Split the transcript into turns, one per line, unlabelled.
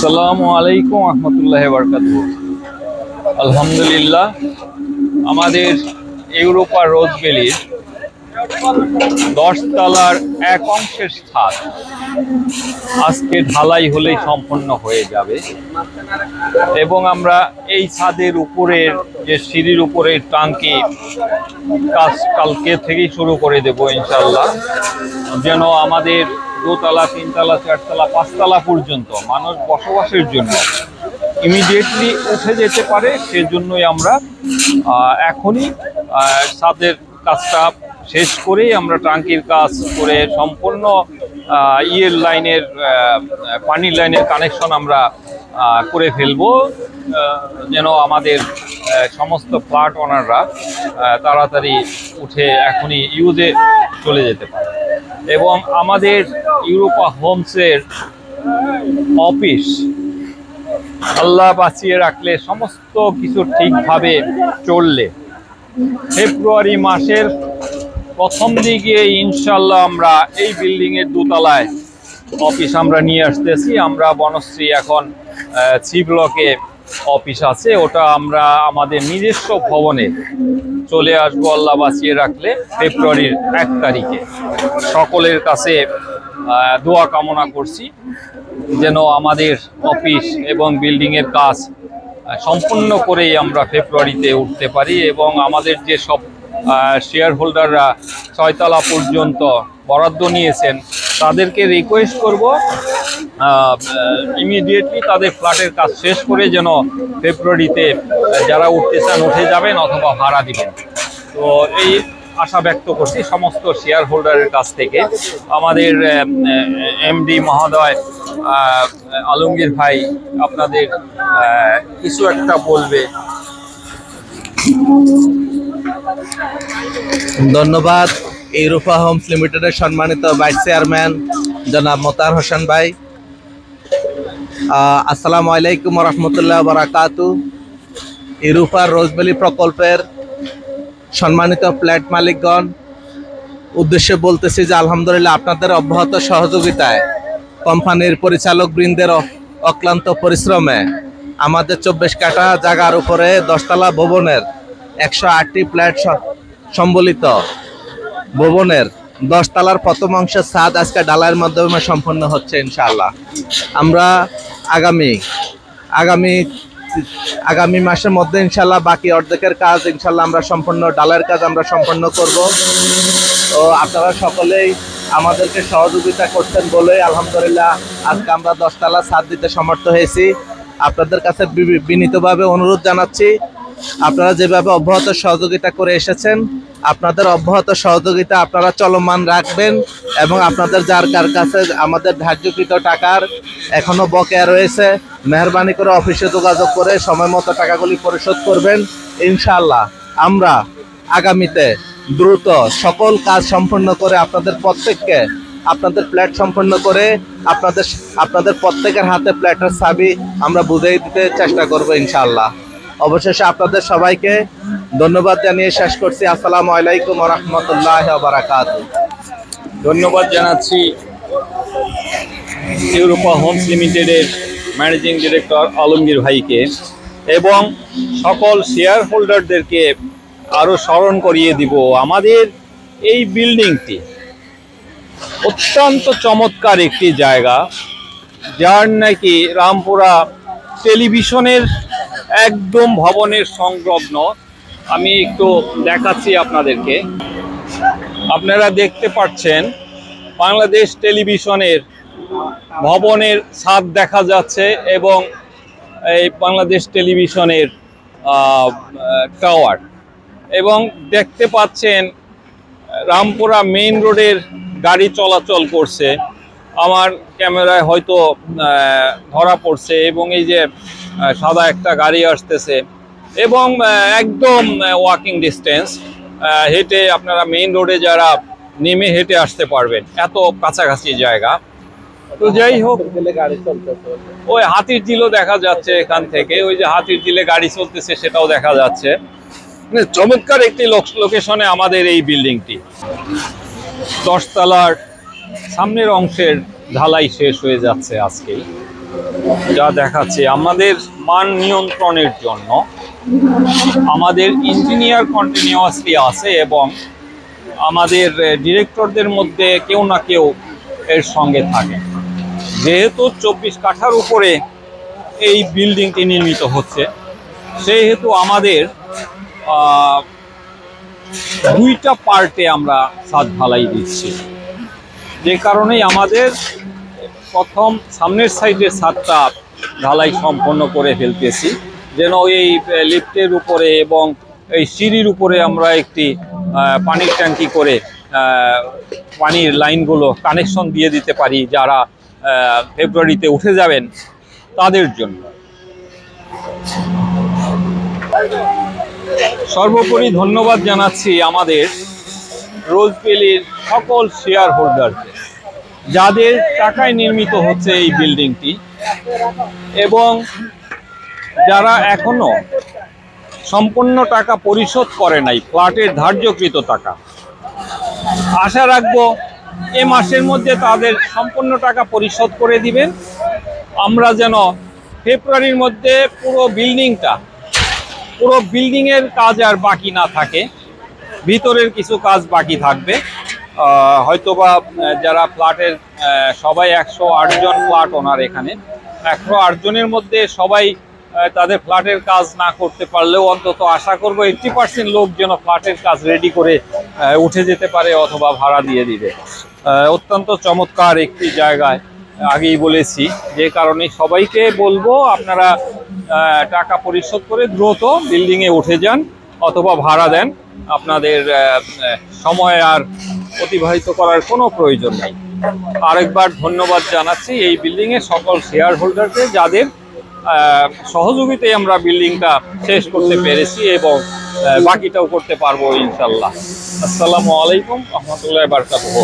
আসসালামু আলাইকুম রহমতুল্লাহ বারকাতুহু। আলহামদুলিল্লাহ, আমাদের ইউরোপা রোজভ্যালির 10 তলার এক অংশের ছাদ আজকে ঢালাই হলেই সম্পন্ন হয়ে যাবে এবং আমরা এই ছাদের উপরের যে সিঁড়ির উপরের টাঙ্কি কাজ কালকে থেকেই শুরু করে দেব ইনশাল্লাহ, যেন আমাদের 2 তলা 3 তলা 4 তলা 5 তলা পর্যন্ত মানুষ বসবাসের জন্য ইমিডিয়েটলি উঠে যেতে পারে। সেজন্যই আমরা এখনই ছাদের কাজটা শেষ করেই আমরা টাঙ্কির কাজ করে সম্পূর্ণ লাইনের পানির লাইনের কানেকশন আমরা করে ফেলবো, যেন আমাদের সমস্ত ফ্ল্যাট ওনাররা তাড়াতাড়ি উঠে এখনই ইউজে চলে যেতে পারে। এবং আমাদের ইউরোপা হোমসের অফিস আল্লাহ বাঁচিয়ে রাখলে, সমস্ত কিছু ঠিকভাবে চললে ফেব্রুয়ারি মাসের প্রথম দিকে ইনশাল্লাহ আমরা এই বিল্ডিংয়ের 2 তলায় অফিস আমরা নিয়ে আসতেছি। আমরা বনশ্রী এখন সি ব্লকে অফিস আছে, ওটা আমরা আমাদের নিজস্ব ভবনে চলে আসবো আল্লাহ বাঁচিয়ে রাখলে ফেব্রুয়ারির 1 তারিখে। সকলের কাছে দোয়া কামনা করছি যেন আমাদের অফিস এবং বিল্ডিংয়ের কাজ সম্পূর্ণ করেই আমরা ফেব্রুয়ারিতে উঠতে পারি। এবং আমাদের যে সব শেয়ার হোল্ডাররা 6 তলা পর্যন্ত বরাদ্দ নিয়েছেন তাদেরকে রিকোয়েস্ট করব ইমিডিয়েটলি তাদের ফ্ল্যাটের কাজ শেষ করে যেন ফেব্রুয়ারিতে যারা উঠতে চান উঠে যাবেন অথবা ভাড়া দিবেন। তো এই আশা ব্যক্ত করছি সমস্ত শেয়ার হোল্ডারের কাছ থেকে। আমাদের এমডি মহোদয় আলমগীর ভাই আপনাদের কিছু একটা বলবে।
ধন্যবাদ ইউরোপা হোমস লিমিটেডের সম্মানিত ভাইস চেয়ারম্যান জনাব মোতার হোসেন ভাই। আসসালামু আলাইকুম রহমতুল্লাহ বারাকাতু। ইউরোপা রোজভ্যালি প্রকল্পের সম্মানিত ফ্ল্যাট মালিকগণ, উদ্দেশ্যে বলতেছি যে আলহামদুলিল্লাহ আপনাদের অব্যাহত সহযোগিতায়, কোম্পানির পরিচালক বৃন্দের অক্লান্ত পরিশ্রমে আমাদের 24 কাঠা জায়গার উপরে 10 তলা ভবনের 108টি ফ্ল্যাট সম্বলিত ভবনের 10 তলার প্রথম অংশের ছাদ আজকে ঢালাইয়ের মাধ্যমে সম্পন্ন হচ্ছে ইনশাআল্লাহ। আমরা আগামী মাসের মধ্যে ইনশাআল্লাহ বাকি অর্ধেকের কাজ ইনশাআল্লাহ আমরা সম্পূর্ণ ঢালাইয়ের কাজ আমরা সম্পন্ন করব। তো আপনারা সকলেই আমাদেরকে সহযোগিতা করছেন বলে আলহামদুলিল্লাহ আজকে আমরা 10 তলা ছাদ দিতে সমর্থ হয়েছি। আপনাদের কাছে বিনীতভাবে অনুরোধ জানাচ্ছি, আপনারা যেভাবে অব্যাহত সহযোগিতা করে এসেছেন আপনাদের অব্যাহত সহযোগিতা আপনারা চলমান রাখবেন এবং আপনাদের যার কার কাছে আমাদের ধার্যকৃত টাকার এখনো বকেয়া রয়েছে মেহরবানি করে অফিসে যোগাযোগ করে সময় মতো টাকাগুলি পরিশোধ করবেন। ইনশাআল্লাহ আমরা আগামীতে দ্রুত সকল কাজ সম্পন্ন করে আপনাদের প্রত্যেককে আপনাদের ফ্ল্যাট সম্পন্ন করে আপনাদের প্রত্যেকের হাতে ফ্ল্যাটের চাবি আমরা বুঝিয়ে দিতে চেষ্টা করব ইনশাআল্লাহ। অবশেষে আপনাদের সবাইকে ধন্যবাদ জানিয়ে শেষ করছি। আসসালামু আলাইকুম রহমতুল্লাহ বারাকাতুহু।
ধন্যবাদ জানাচ্ছি ইউরোপা হোমস লিমিটেডের ম্যানেজিং ডিরেক্টর আলমগীর ভাইকে এবং সকল শেয়ার হোল্ডারদেরকে আরও স্মরণ করিয়ে দিব আমাদের এই বিল্ডিংটি অত্যন্ত চমৎকার একটি জায়গা, যার নাকি রামপুরা টেলিভিশনের একদম ভবনের সংলগ্ন। আমি একটু দেখাচ্ছি আপনাদেরকে, আপনারা দেখতে পাচ্ছেন বাংলাদেশ টেলিভিশনের ভবনের ছাদ দেখা যাচ্ছে এবং এই বাংলাদেশ টেলিভিশনের টাওয়ার, এবং দেখতে পাচ্ছেন রামপুরা মেইন রোডের গাড়ি চলাচল করছে, আমার ক্যামেরায় হয়তো ধরা পড়ছে, এবং এই যে সাদা একটা গাড়ি আসতেছে এবং একদম ওয়াকিং ডিস্টেন্স, হেঁটে আপনারা মেইন রোডে যারা নেমে হেঁটে আসতে পারবেন, এত কাছাকাছি জায়গা। তো যাই হোক, ওই হাতির ঝিলও দেখা যাচ্ছে এখান থেকে, ওই যে হাতির ঝিলে গাড়ি চলতেছে সেটাও দেখা যাচ্ছে। চমৎকার একটি লোকেশনে আমাদের এই বিল্ডিংটি। 10 তলার সামনের অংশের ঢালাই শেষ হয়ে যাচ্ছে আজকেই। যা দেখাচ্ছে আমাদের মান নিয়ন্ত্রণের জন্য আমাদের ইঞ্জিনিয়ার কন্টিনিউয়াসলি আছে এবং আমাদের ডিরেক্টরদের মধ্যে কেউ না কেউ এর সঙ্গে থাকে। যেহেতু 24 কাঠার উপরে এই বিল্ডিংটি নির্মিত হচ্ছে, সেহেতু আমাদের দুইটা পার্টে আমরা ছাদ ঢালাই দিচ্ছি, যে কারণেই আমাদের প্রথম সামনের সাইডের ছাদটা ঢালাই সম্পন্ন করে ফেলতেছি, যেন এই লিফটের উপরে এবং এই সিঁড়ির উপরে আমরা একটি পানির ট্যাঙ্কি করে পানির লাইনগুলো কানেকশন দিয়ে দিতে পারি যারা ফেব্রুয়ারিতে উঠে যাবেন তাদের জন্য। সর্বোপরি ধন্যবাদ জানাচ্ছি আমাদের রোজভ্যালির সকল শেয়ার হোল্ডারকে, যাদের টাকায় নির্মিত হচ্ছে এই বিল্ডিংটি এবং যারা এখনো সম্পূর্ণ টাকা পরিশোধ করে নাই, ফ্ল্যাটের ধার্যকৃত টাকা। আশা রাখবো এ মাসের মধ্যে তাদের সম্পূর্ণ টাকা পরিশোধ করে দিবেন, আমরা যেন ফেব্রুয়ারির মধ্যে পুরো বিল্ডিংয়ের কাজ আর বাকি না থাকে। ভিতরের কিছু কাজ বাকি থাকবে, হয়তোবা যারা ফ্ল্যাটের সবাই 108 জন ফ্ল্যাট ওনার এখানে 108 জনের মধ্যে সবাই তাদের ফ্ল্যাটের কাজ না করতে পারলেও অন্তত আশা করব 80% লোক যেন ফ্ল্যাটের কাজ রেডি করে উঠে যেতে পারে অথবা ভাড়া দিয়ে দিবে। অত্যন্ত চমৎকার একটি জায়গায়, আগেই বলেছি, যে কারণে সবাইকে বলবো আপনারা টাকা পরিশোধ করে দ্রুত বিল্ডিংয়ে উঠে যান অথবা ভাড়া দেন, আপনাদের সময় আর অতিবাহিত করার কোনো প্রয়োজন নেই। আরেকবার ধন্যবাদ জানাচ্ছি এই বিল্ডিংয়ের সকল শেয়ার হোল্ডারকে, যাদের সহযোগিতায় আমরা বিল্ডিংটা শেষ করতে পেরেছি এবং বাকিটাও করতে পারবো ইনশাল্লাহ। আসসালামু আলাইকুম রহমতুল্লাহি ওয়া বারাকাতুহু।